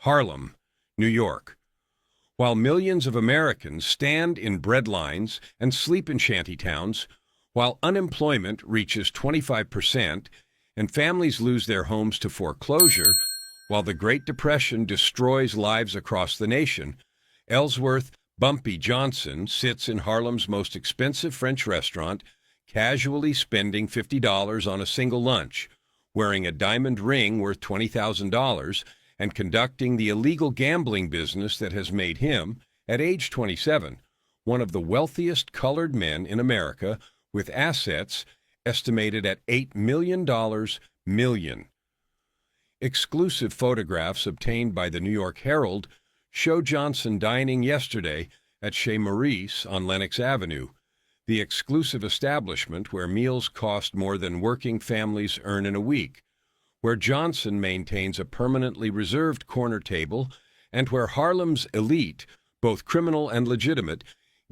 Harlem, New York. While millions of Americans stand in breadlines and sleep in shantytowns, while unemployment reaches 25% and families lose their homes to foreclosure, while the Great Depression destroys lives across the nation, Ellsworth Bumpy Johnson sits in Harlem's most expensive French restaurant, casually spending $50 on a single lunch, wearing a diamond ring worth $20,000, and conducting the illegal gambling business that has made him, at age 27, one of the wealthiest colored men in America, with assets estimated at $8 million. Exclusive photographs obtained by the New York Herald show Johnson dining yesterday at Chez Maurice on Lenox Avenue, the exclusive establishment where meals cost more than working families earn in a week, where Johnson maintains a permanently reserved corner table, and where Harlem's elite, both criminal and legitimate,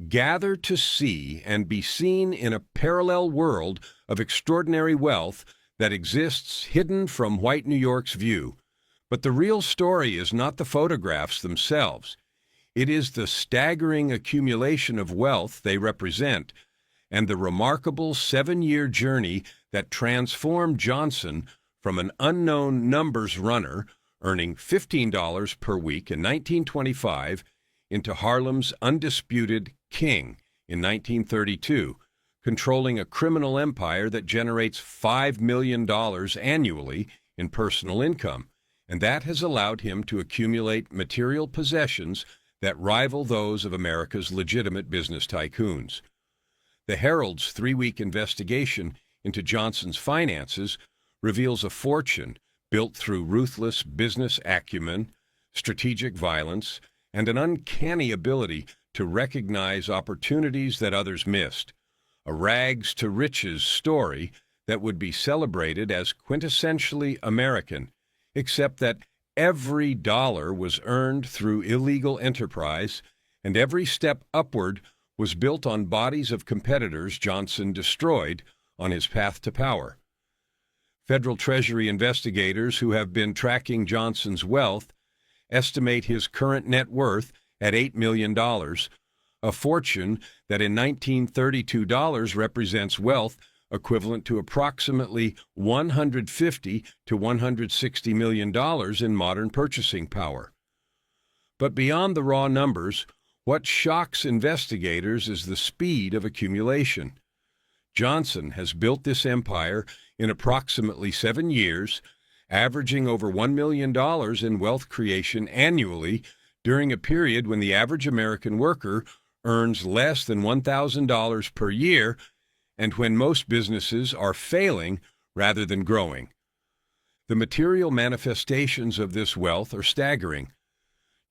gather to see and be seen in a parallel world of extraordinary wealth that exists hidden from white New York's view. But the real story is not the photographs themselves. It is the staggering accumulation of wealth they represent, and the remarkable 7-year journey that transformed Johnson from an unknown numbers runner, earning $15 per week in 1925, into Harlem's undisputed king in 1932, controlling a criminal empire that generates $5 million annually in personal income, and that has allowed him to accumulate material possessions that rival those of America's legitimate business tycoons. The Herald's 3-week investigation into Johnson's finances reveals a fortune built through ruthless business acumen, strategic violence, and an uncanny ability to recognize opportunities that others missed. A rags-to-riches story that would be celebrated as quintessentially American, except that every dollar was earned through illegal enterprise, and every step upward was built on bodies of competitors Johnson destroyed on his path to power. Federal Treasury investigators who have been tracking Johnson's wealth estimate his current net worth at $8 million, a fortune that in 1932 dollars represents wealth equivalent to approximately $150 to $160 million in modern purchasing power. But beyond the raw numbers, what shocks investigators is the speed of accumulation. Johnson has built this empire in approximately 7 years, averaging over $1 million in wealth creation annually during a period when the average American worker earns less than $1,000 per year and when most businesses are failing rather than growing. The material manifestations of this wealth are staggering.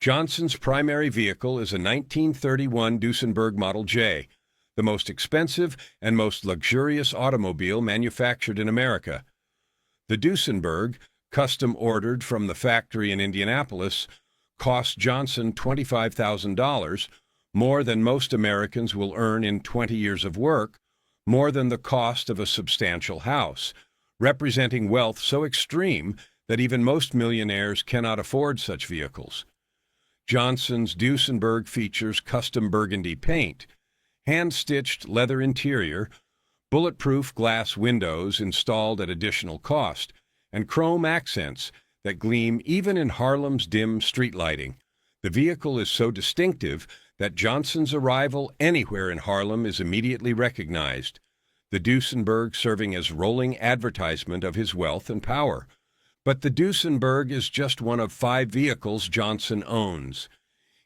Johnson's primary vehicle is a 1931 Duesenberg Model J, the most expensive and most luxurious automobile manufactured in America. The Duesenberg, custom-ordered from the factory in Indianapolis, cost Johnson $25,000, more than most Americans will earn in 20 years of work, more than the cost of a substantial house, representing wealth so extreme that even most millionaires cannot afford such vehicles. Johnson's Duesenberg features custom burgundy paint, hand-stitched leather interior, bulletproof glass windows installed at additional cost, and chrome accents that gleam even in Harlem's dim street lighting. The vehicle is so distinctive that Johnson's arrival anywhere in Harlem is immediately recognized, the Duesenberg serving as rolling advertisement of his wealth and power. But the Duesenberg is just one of 5 vehicles Johnson owns.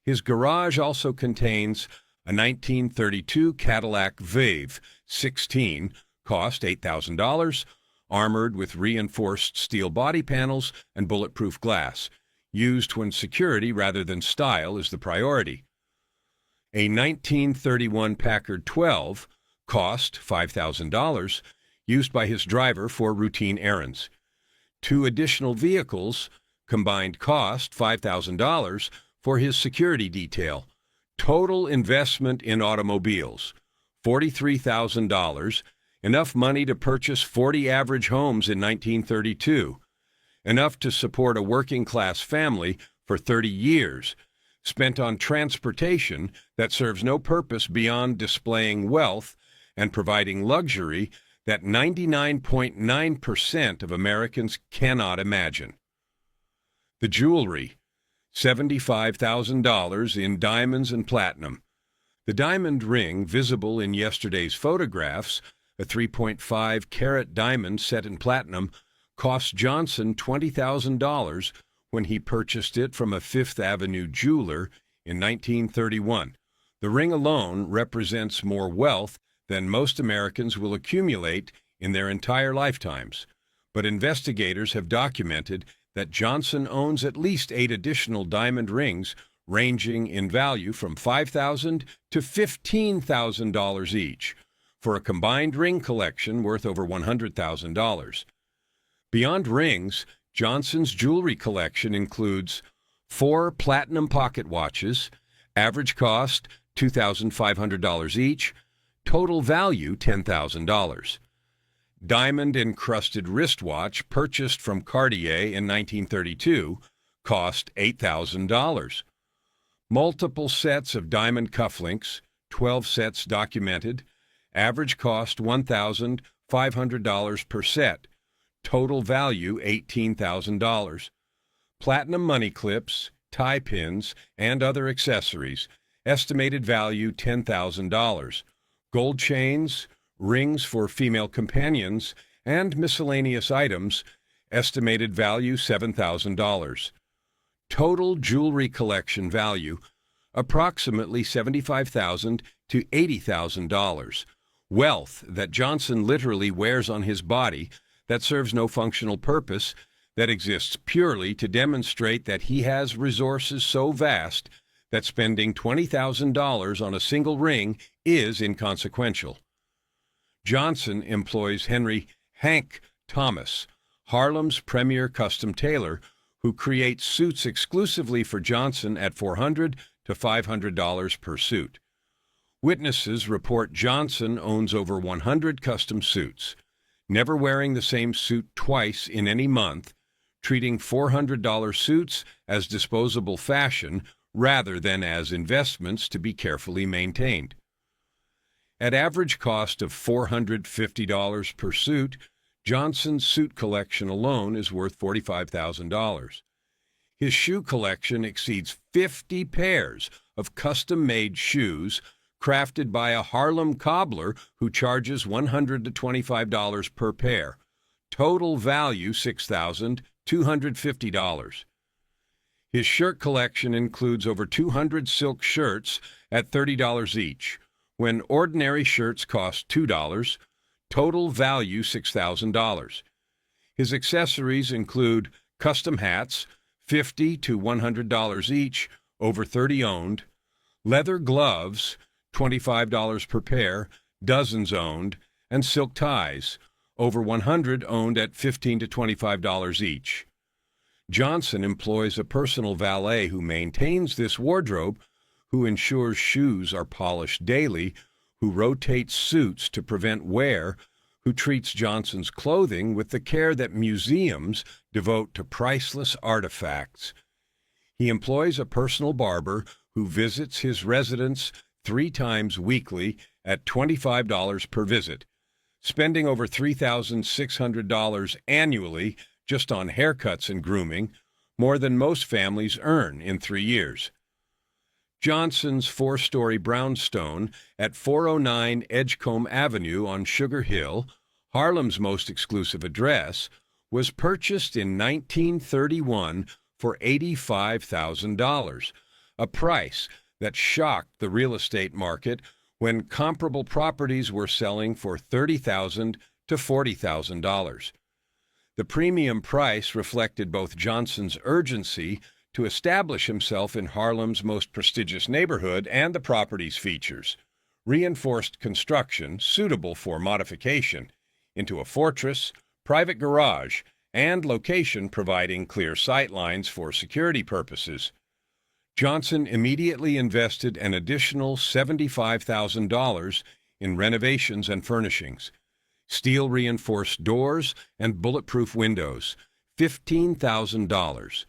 His garage also contains a 1932 Cadillac Veuve 16, cost $8,000, armored with reinforced steel body panels and bulletproof glass, used when security rather than style is the priority. A 1931 Packard 12, cost $5,000, used by his driver for routine errands. 2 additional vehicles, combined cost $5,000 for his security detail. Total investment in automobiles, $43,000, enough money to purchase 40 average homes in 1932, enough to support a working-class family for 30 years, spent on transportation that serves no purpose beyond displaying wealth and providing luxury that 99.9% of Americans cannot imagine. The jewelry, $75,000 in diamonds and platinum. The diamond ring visible in yesterday's photographs, a 3.5-carat diamond set in platinum, cost Johnson $20,000 when he purchased it from a Fifth Avenue jeweler in 1931. The ring alone represents more wealth than most Americans will accumulate in their entire lifetimes. But investigators have documented that Johnson owns at least 8 additional diamond rings ranging in value from $5,000 to $15,000 each, for a combined ring collection worth over $100,000. Beyond rings, Johnson's jewelry collection includes 4 platinum pocket watches, average cost $2,500 each, total value $10,000. Diamond-encrusted wristwatch purchased from Cartier in 1932 cost $8,000. Multiple sets of diamond cufflinks, 12 sets documented, average cost $1,500 per set, total value $18,000. Platinum money clips, tie pins, and other accessories, estimated value $10,000. Gold chains, rings for female companions, and miscellaneous items, estimated value $7,000. Total jewelry collection value, approximately $75,000 to $80,000. Wealth that Johnson literally wears on his body that serves no functional purpose, that exists purely to demonstrate that he has resources so vast that spending $20,000 on a single ring is inconsequential. Johnson employs Henry "Hank" Thomas, Harlem's premier custom tailor, who creates suits exclusively for Johnson at $400 to $500 per suit. Witnesses report Johnson owns over 100 custom suits, never wearing the same suit twice in any month, treating $400 suits as disposable fashion rather than as investments to be carefully maintained. At average cost of $450 per suit, Johnson's suit collection alone is worth $45,000. His shoe collection exceeds 50 pairs of custom-made shoes crafted by a Harlem cobbler who charges $100 to $25 per pair. Total value $6,250. His shirt collection includes over 200 silk shirts at $30 each, when ordinary shirts cost $2, total value $6,000. His accessories include custom hats, $50 to $100 each, over 30 owned, leather gloves, $25 per pair, dozens owned, and silk ties, over 100 owned at $15 to $25 each. Johnson employs a personal valet who maintains this wardrobe, who ensures shoes are polished daily, who rotates suits to prevent wear, who treats Johnson's clothing with the care that museums devote to priceless artifacts. He employs a personal barber who visits his residence 3 times weekly at $25 per visit, spending over $3,600 annually just on haircuts and grooming, more than most families earn in 3 years. Johnson's 4-story brownstone at 409 Edgecombe Avenue on Sugar Hill, Harlem's most exclusive address, was purchased in 1931 for $85,000, a price that shocked the real estate market when comparable properties were selling for $30,000 to $40,000. The premium price reflected both Johnson's urgency to establish himself in Harlem's most prestigious neighborhood and the property's features: reinforced construction suitable for modification into a fortress, private garage, and location providing clear sight lines for security purposes. Johnson immediately invested an additional $75,000 in renovations and furnishings, steel-reinforced doors and bulletproof windows, $15,000.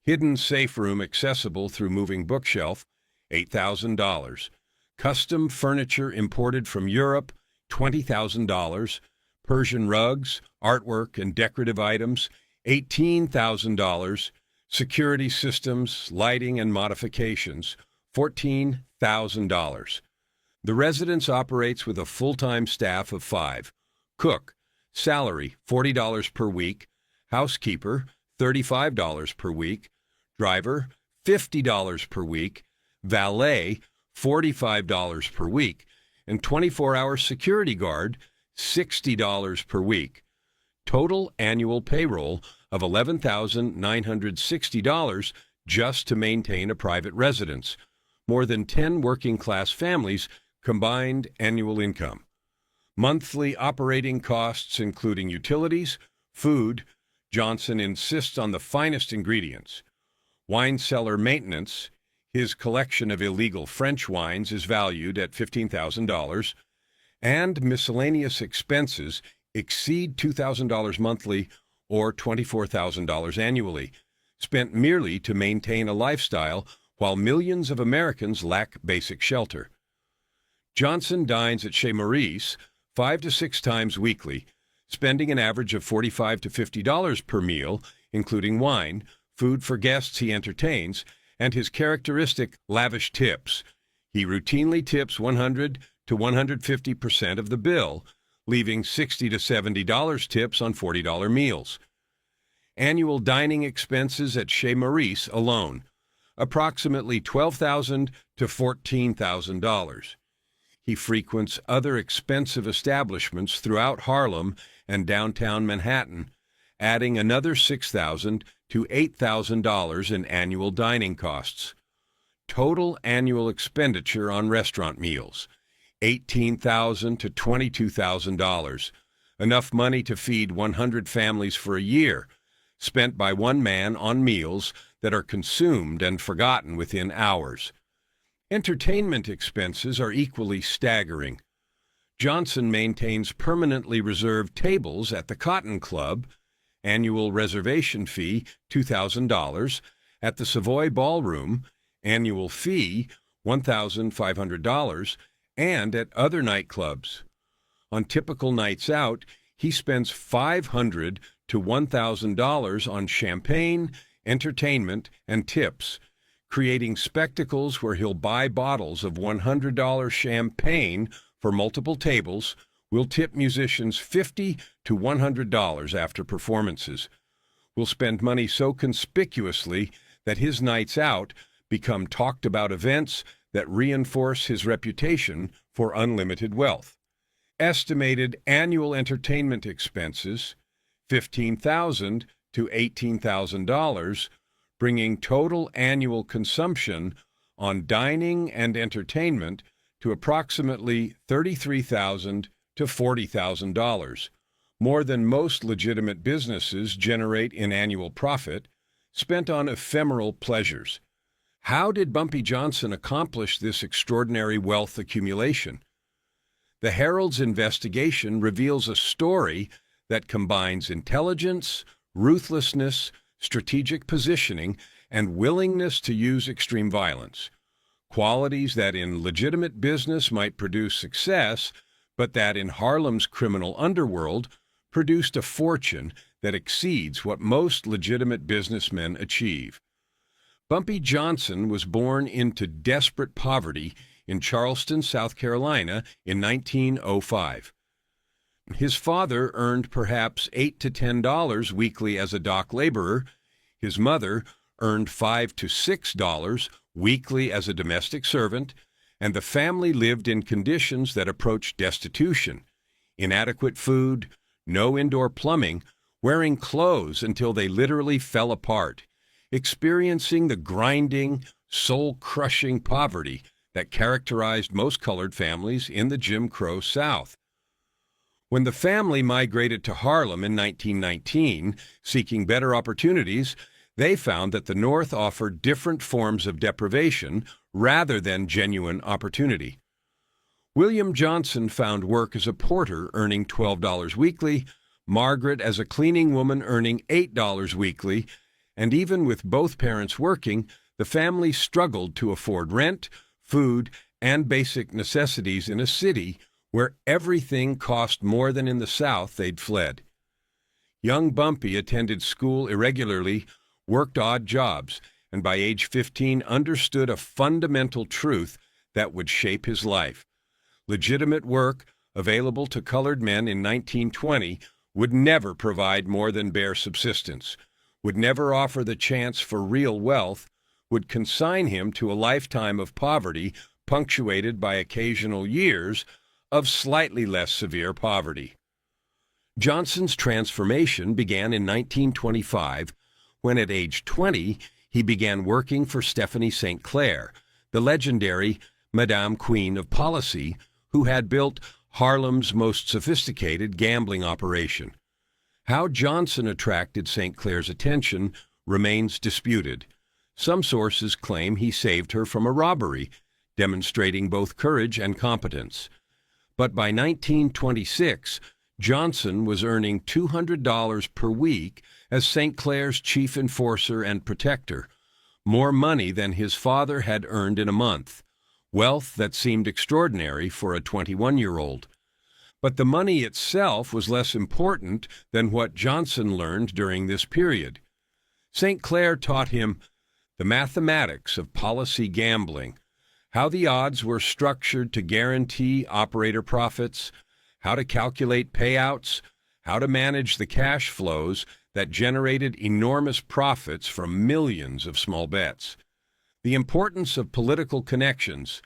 Hidden safe room accessible through moving bookshelf, $8,000. Custom furniture imported from Europe, $20,000. Persian rugs, artwork, and decorative items, $18,000. Security systems, lighting, and modifications, $14,000. The residence operates with a full-time staff of 5. Cook, salary, $40 per week. Housekeeper, $35 per week. Driver, $50 per week. Valet, $45 per week. And 24-hour security guard, $60 per week. Total annual payroll of $11,960 just to maintain a private residence. More than 10 working-class families' combined annual income. Monthly operating costs including utilities, food. Johnson insists on the finest ingredients. Wine cellar maintenance. His collection of illegal French wines is valued at $15,000. And miscellaneous expenses exceed $2,000 monthly or $24,000 annually, spent merely to maintain a lifestyle while millions of Americans lack basic shelter. Johnson dines at Chez Maurice 5 to 6 times weekly, spending an average of $45 to $50 per meal, including wine, food for guests he entertains, and his characteristic lavish tips. He routinely tips 100 to 150% of the bill, leaving $60 to $70 tips on $40 meals. Annual dining expenses at Chez Maurice alone, approximately $12,000 to $14,000. He frequents other expensive establishments throughout Harlem and downtown Manhattan, adding another $6,000 to $8,000 in annual dining costs. Total annual expenditure on restaurant meals, $18,000 to $22,000, enough money to feed 100 families for a year, spent by one man on meals that are consumed and forgotten within hours. Entertainment expenses are equally staggering. Johnson maintains permanently reserved tables at the Cotton Club, annual reservation fee $2,000, at the Savoy Ballroom, annual fee $1,500, and at other nightclubs. On typical nights out, he spends $500 to $1,000 on champagne, entertainment, and tips, creating spectacles where he'll buy bottles of $100 champagne for multiple tables, will tip musicians $50 to $100 after performances, will spend money so conspicuously that his nights out become talked-about events that reinforce his reputation for unlimited wealth. Estimated annual entertainment expenses, $15,000 to $18,000, bringing total annual consumption on dining and entertainment to approximately $33,000 to $40,000, more than most legitimate businesses generate in annual profit, spent on ephemeral pleasures. How did Bumpy Johnson accomplish this extraordinary wealth accumulation? The Herald's investigation reveals a story that combines intelligence, ruthlessness, strategic positioning, and willingness to use extreme violence, qualities that in legitimate business might produce success, but that in Harlem's criminal underworld produced a fortune that exceeds what most legitimate businessmen achieve. Bumpy Johnson was born into desperate poverty in Charleston, South Carolina in 1905. His father earned perhaps $8 to $10 weekly as a dock laborer. His mother earned $5 to $6 weekly as a domestic servant, and the family lived in conditions that approached destitution: inadequate food, no indoor plumbing, wearing clothes until they literally fell apart, experiencing the grinding, soul-crushing poverty that characterized most colored families in the Jim Crow South. When the family migrated to Harlem in 1919, seeking better opportunities, they found that the North offered different forms of deprivation rather than genuine opportunity. William Johnson found work as a porter, earning $12 weekly, Margaret as a cleaning woman, earning $8 weekly, and even with both parents working, the family struggled to afford rent, food, and basic necessities in a city where everything cost more than in the South they'd fled. Young Bumpy attended school irregularly, worked odd jobs, and by age 15 understood a fundamental truth that would shape his life. Legitimate work, available to colored men in 1920, would never provide more than bare subsistence, would never offer the chance for real wealth, would consign him to a lifetime of poverty punctuated by occasional years of slightly less severe poverty. Johnson's transformation began in 1925 when at age 20 he began working for Stephanie St. Clair, the legendary Madame Queen of Policy, who had built Harlem's most sophisticated gambling operation. How Johnson attracted St. Clair's attention remains disputed. Some sources claim he saved her from a robbery, demonstrating both courage and competence. But by 1926, Johnson was earning $200 per week as St. Clair's chief enforcer and protector, more money than his father had earned in a month, wealth that seemed extraordinary for a 21-year-old. But the money itself was less important than what Johnson learned during this period. St. Clair taught him the mathematics of policy gambling, how the odds were structured to guarantee operator profits, how to calculate payouts, how to manage the cash flows that generated enormous profits from millions of small bets. The importance of political connections.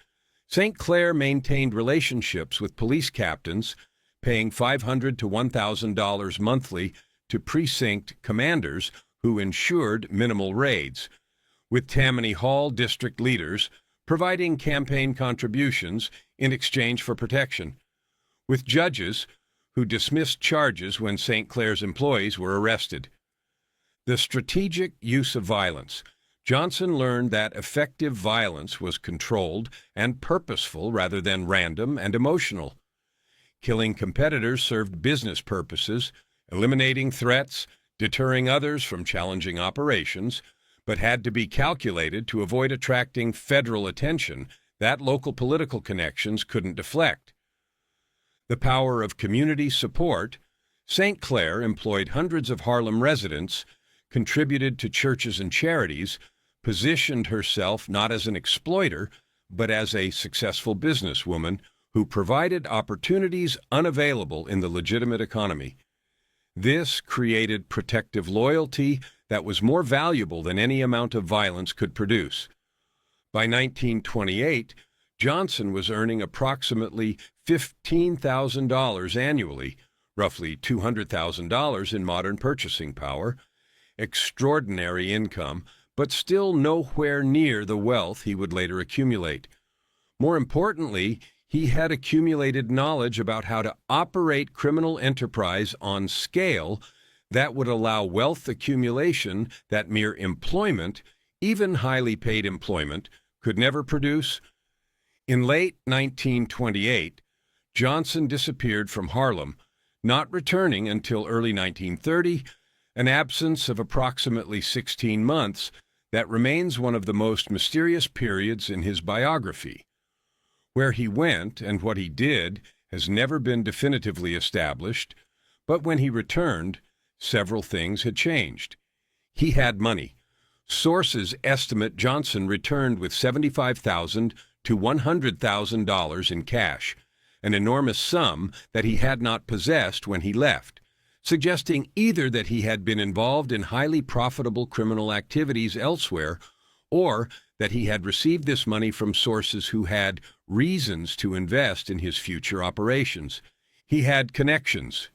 St. Clair maintained relationships with police captains, paying $500 to $1,000 monthly to precinct commanders who ensured minimal raids, with Tammany Hall district leaders providing campaign contributions in exchange for protection, with judges who dismissed charges when St. Clair's employees were arrested. The strategic use of violence. Johnson learned that effective violence was controlled and purposeful rather than random and emotional. Killing competitors served business purposes, eliminating threats, deterring others from challenging operations, but had to be calculated to avoid attracting federal attention that local political connections couldn't deflect. The power of community support. St. Clair employed hundreds of Harlem residents, contributed to churches and charities, positioned herself not as an exploiter, but as a successful businesswoman who provided opportunities unavailable in the legitimate economy. This created protective loyalty that was more valuable than any amount of violence could produce. By 1928, Johnson was earning approximately $15,000 annually, roughly $200,000 in modern purchasing power, extraordinary income, but still nowhere near the wealth he would later accumulate. More importantly, he had accumulated knowledge about how to operate criminal enterprise on scale that would allow wealth accumulation that mere employment, even highly paid employment, could never produce. In late 1928, Johnson disappeared from Harlem, not returning until early 1930, an absence of approximately 16 months that remains one of the most mysterious periods in his biography. Where he went and what he did has never been definitively established, but when he returned, several things had changed. He had money. Sources estimate Johnson returned with $75,000 to $100,000 in cash, an enormous sum that he had not possessed when he left, suggesting either that he had been involved in highly profitable criminal activities elsewhere, or that he had received this money from sources who had reasons to invest in his future operations. He had connections.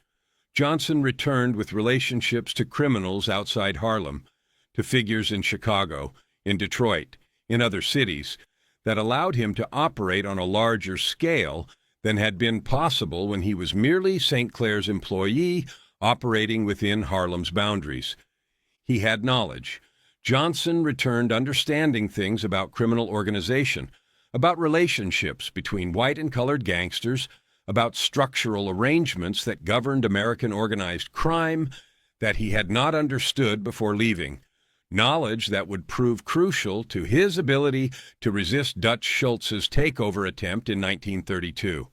Johnson returned with relationships to criminals outside Harlem, to figures in Chicago, in Detroit, in other cities, that allowed him to operate on a larger scale than had been possible when he was merely St. Clair's employee operating within Harlem's boundaries. He had knowledge. Johnson returned understanding things about criminal organization, about relationships between white and colored gangsters, about structural arrangements that governed American organized crime that he had not understood before leaving. knowledge that would prove crucial to his ability to resist Dutch Schultz's takeover attempt in 1932.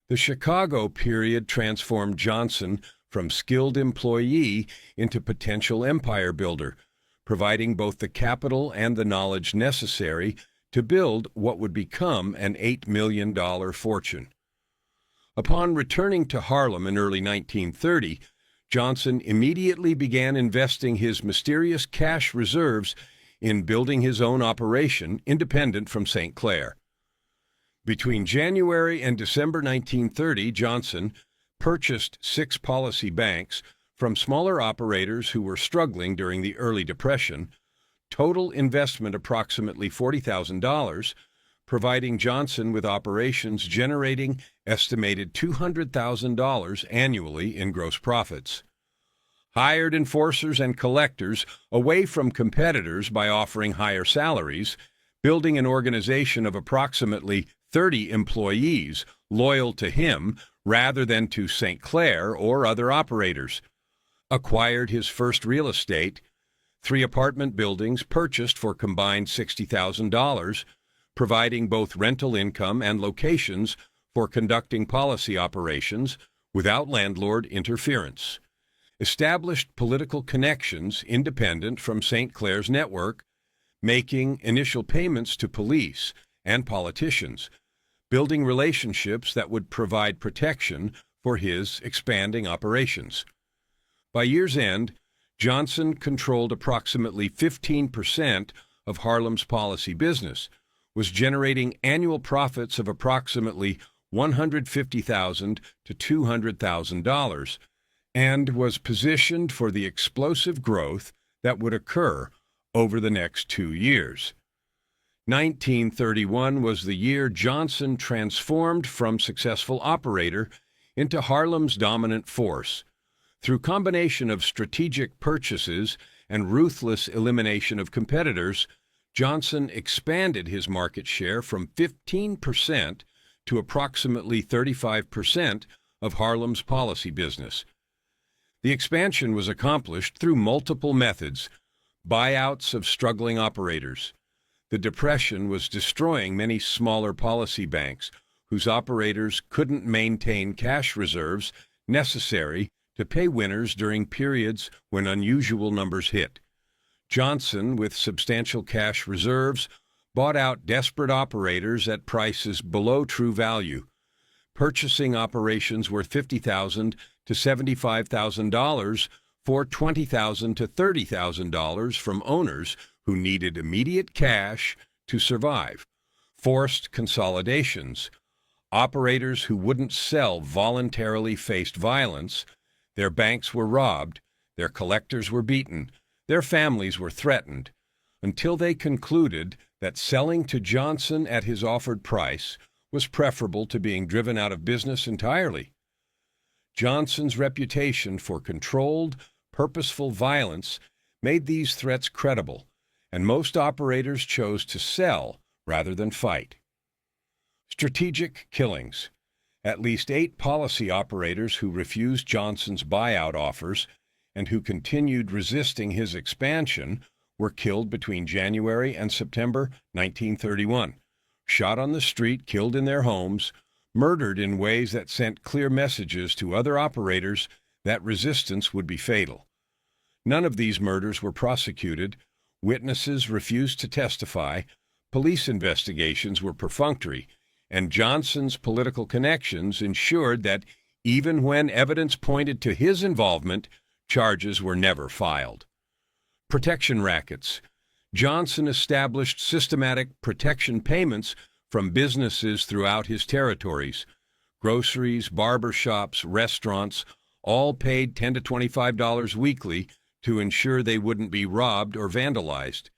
The Chicago period transformed Johnson from skilled employee into potential empire builder, providing both the capital and the knowledge necessary to build what would become an $8 million fortune. Upon returning to Harlem in early 1930, Johnson immediately began investing his mysterious cash reserves in building his own operation independent from St. Clair. Between January and December 1930, Johnson purchased 6 policy banks from smaller operators who were struggling during the early Depression, total investment approximately $40,000, providing Johnson with operations generating estimated $200,000 annually in gross profits. Hired enforcers and collectors away from competitors by offering higher salaries, building an organization of approximately 30 employees loyal to him rather than to St. Clair or other operators. Acquired his first real estate, 3 apartment buildings purchased for combined $60,000, providing both rental income and locations for conducting policy operations without landlord interference. Established political connections independent from St. Clair's network, making initial payments to police and politicians, building relationships that would provide protection for his expanding operations. By year's end, Johnson controlled approximately 15% of Harlem's policy business, was generating annual profits of approximately $150,000 to $200,000, and was positioned for the explosive growth that would occur over the next 2 years. 1931 was the year Johnson transformed from successful operator into Harlem's dominant force. Through combination of strategic purchases and ruthless elimination of competitors, Johnson expanded his market share from 15% to approximately 35% of Harlem's policy business. The expansion was accomplished through multiple methods: buyouts of struggling operators. The Depression was destroying many smaller policy banks whose operators couldn't maintain cash reserves necessary to pay winners during periods when unusual numbers hit. Johnson, with substantial cash reserves, bought out desperate operators at prices below true value, purchasing operations worth $50,000 to $75,000 for $20,000 to $30,000 from owners who needed immediate cash to survive. Forced consolidations. Operators who wouldn't sell voluntarily faced violence. Their banks were robbed, their collectors were beaten, their families were threatened, until they concluded that selling to Johnson at his offered price was preferable to being driven out of business entirely. Johnson's reputation for controlled, purposeful violence made these threats credible, and most operators chose to sell rather than fight. Strategic killings. At least 8 policy operators who refused Johnson's buyout offers and who continued resisting his expansion were killed between January and September 1931, shot on the street, killed in their homes, murdered in ways that sent clear messages to other operators that resistance would be fatal. None of these murders were prosecuted, witnesses refused to testify, police investigations were perfunctory, and Johnson's political connections ensured that even when evidence pointed to his involvement, charges were never filed. Protection rackets. Johnson established systematic protection payments from businesses throughout his territories. Groceries, barber shops, restaurants all paid $10 to $25 weekly to ensure they wouldn't be robbed or vandalized.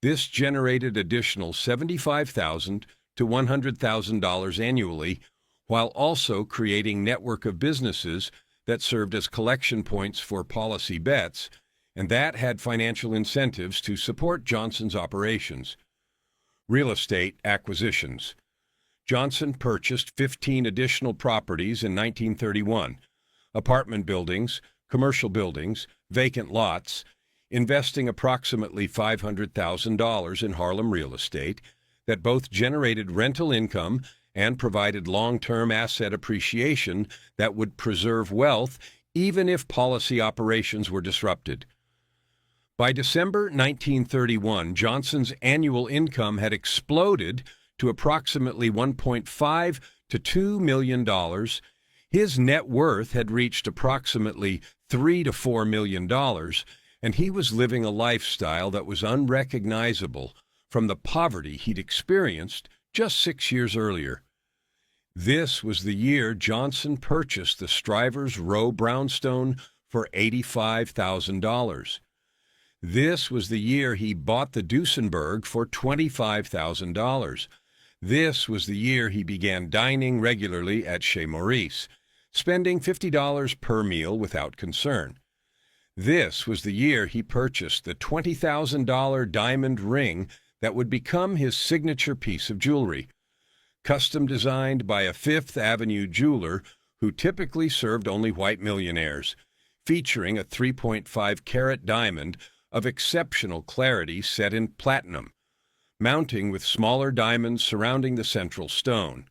This generated additional $75,000 to $100,000 annually, while also creating network of businesses that served as collection points for policy bets, and that had financial incentives to support Johnson's operations. Real estate acquisitions. Johnson purchased 15 additional properties in 1931, apartment buildings, commercial buildings, vacant lots, investing approximately $500,000 in Harlem real estate that both generated rental income and provided long-term asset appreciation that would preserve wealth even if policy operations were disrupted. By December 1931, Johnson's annual income had exploded to approximately $1.5 to $2 million. His net worth had reached approximately $3 to $4 million, and he was living a lifestyle that was unrecognizable from the poverty he'd experienced just 6 years earlier. This was the year Johnson purchased the Strivers Row brownstone for $85,000. This was the year he bought the Duesenberg for $25,000. This was the year he began dining regularly at Chez Maurice, spending $50 per meal without concern. This was the year he purchased the $20,000 diamond ring that would become his signature piece of jewelry, custom designed by a Fifth Avenue jeweler who typically served only white millionaires, featuring a 3.5-carat diamond of exceptional clarity set in platinum, mounting with smaller diamonds surrounding the central stone.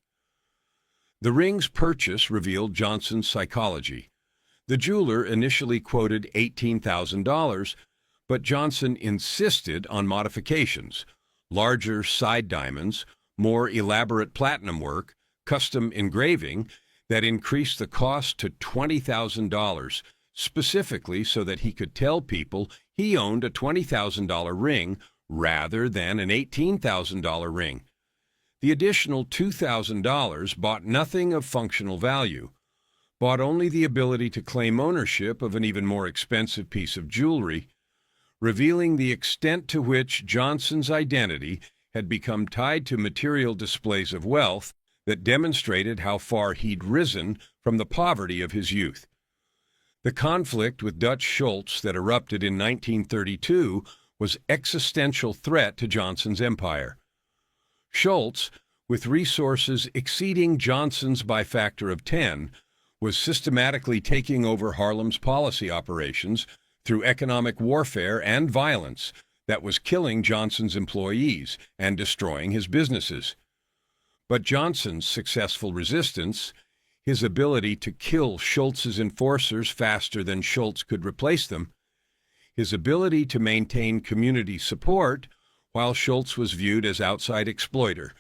The ring's purchase revealed Johnson's psychology. The jeweler initially quoted $18,000, but Johnson insisted on modifications, larger side diamonds, more elaborate platinum work, custom engraving that increased the cost to $20,000, specifically so that he could tell people he owned a $20,000 ring rather than an $18,000 ring. The additional $2,000 bought nothing of functional value, bought only the ability to claim ownership of an even more expensive piece of jewelry, revealing the extent to which Johnson's identity had become tied to material displays of wealth that demonstrated how far he'd risen from the poverty of his youth. The conflict with Dutch Schultz that erupted in 1932 was existential threat to Johnson's empire. Schultz, with resources exceeding Johnson's by factor of 10, was systematically taking over Harlem's policy operations through economic warfare and violence that was killing Johnson's employees and destroying his businesses. But Johnson's successful resistance, his ability to kill Schultz's enforcers faster than Schultz could replace them, his ability to maintain community support while Schultz was viewed as outside exploiter,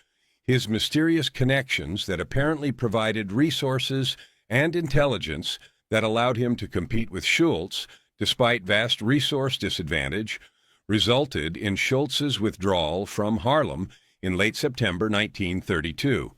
his mysterious connections that apparently provided resources and intelligence that allowed him to compete with Schultz despite vast resource disadvantage, resulted in Schultz's withdrawal from Harlem in late September 1932.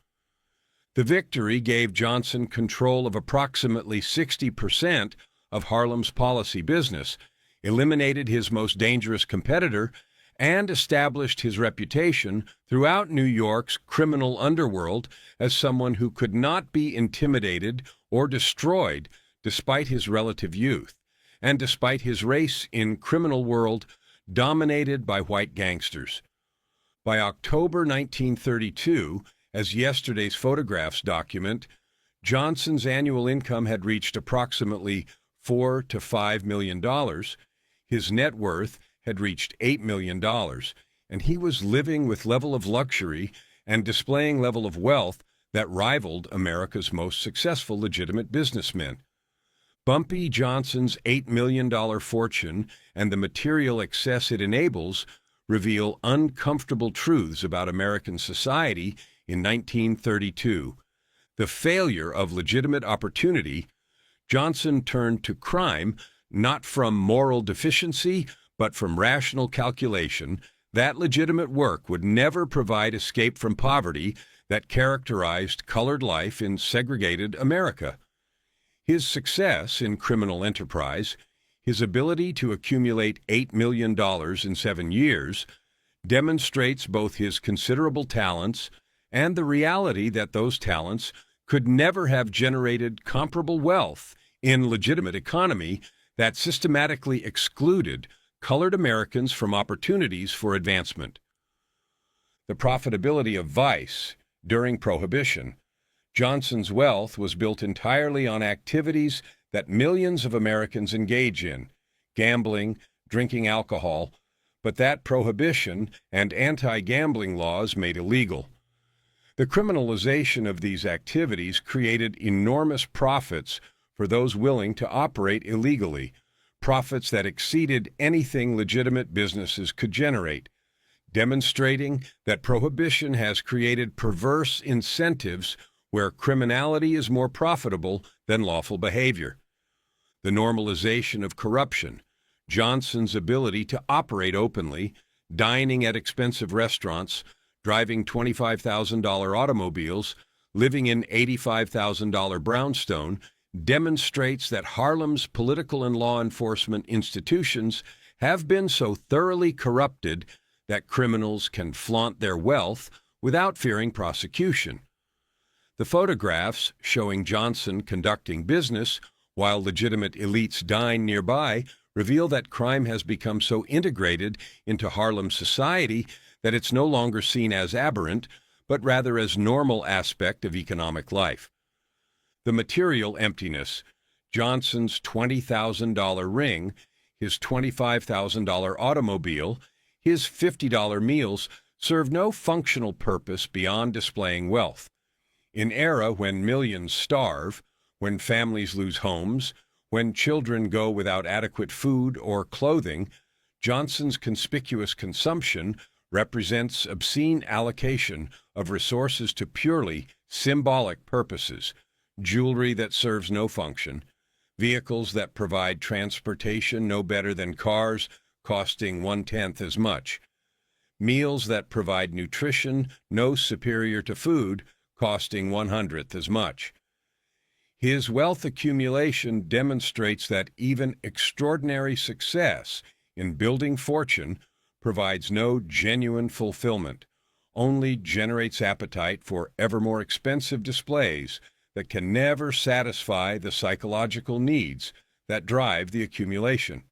The victory gave Johnson control of approximately 60% of Harlem's policy business, eliminated his most dangerous competitor, and established his reputation throughout New York's criminal underworld as someone who could not be intimidated or destroyed despite his relative youth, and despite his race in criminal world dominated by white gangsters. By October 1932, as yesterday's photographs document, Johnson's annual income had reached approximately $4 to $5 million. His net worth had reached $8 million, and he was living with level of luxury and displaying level of wealth that rivaled America's most successful legitimate businessmen. Bumpy Johnson's $8 million fortune and the material excess it enables reveal uncomfortable truths about American society in 1932. The failure of legitimate opportunity, Johnson turned to crime not from moral deficiency, but from rational calculation that legitimate work would never provide escape from poverty that characterized colored life in segregated America. His success in criminal enterprise, his ability to accumulate $8 million in 7 years, demonstrates both his considerable talents and the reality that those talents could never have generated comparable wealth in legitimate economy that systematically excluded colored Americans from opportunities for advancement. The profitability of vice during Prohibition, Johnson's wealth was built entirely on activities that millions of Americans engage in: gambling, drinking alcohol, but that prohibition and anti-gambling laws made illegal. The criminalization of these activities created enormous profits for those willing to operate illegally, profits that exceeded anything legitimate businesses could generate, demonstrating that prohibition has created perverse incentives where criminality is more profitable than lawful behavior. The normalization of corruption, Johnson's ability to operate openly, dining at expensive restaurants, driving $25,000 automobiles, living in $85,000 brownstone, demonstrates that Harlem's political and law enforcement institutions have been so thoroughly corrupted that criminals can flaunt their wealth without fearing prosecution. The photographs showing Johnson conducting business while legitimate elites dine nearby reveal that crime has become so integrated into Harlem society that it's no longer seen as aberrant, but rather as normal aspect of economic life. The material emptiness, Johnson's $20,000 ring, his $25,000 automobile, his $50 meals serve no functional purpose beyond displaying wealth. In an era when millions starve, when families lose homes, when children go without adequate food or clothing, Johnson's conspicuous consumption represents obscene allocation of resources to purely symbolic purposes, jewelry that serves no function, vehicles that provide transportation no better than cars costing 1/10 as much, meals that provide nutrition no superior to food costing 1/100th as much. His wealth accumulation demonstrates that even extraordinary success in building fortune provides no genuine fulfillment, only generates appetite for ever more expensive displays that can never satisfy the psychological needs that drive the accumulation.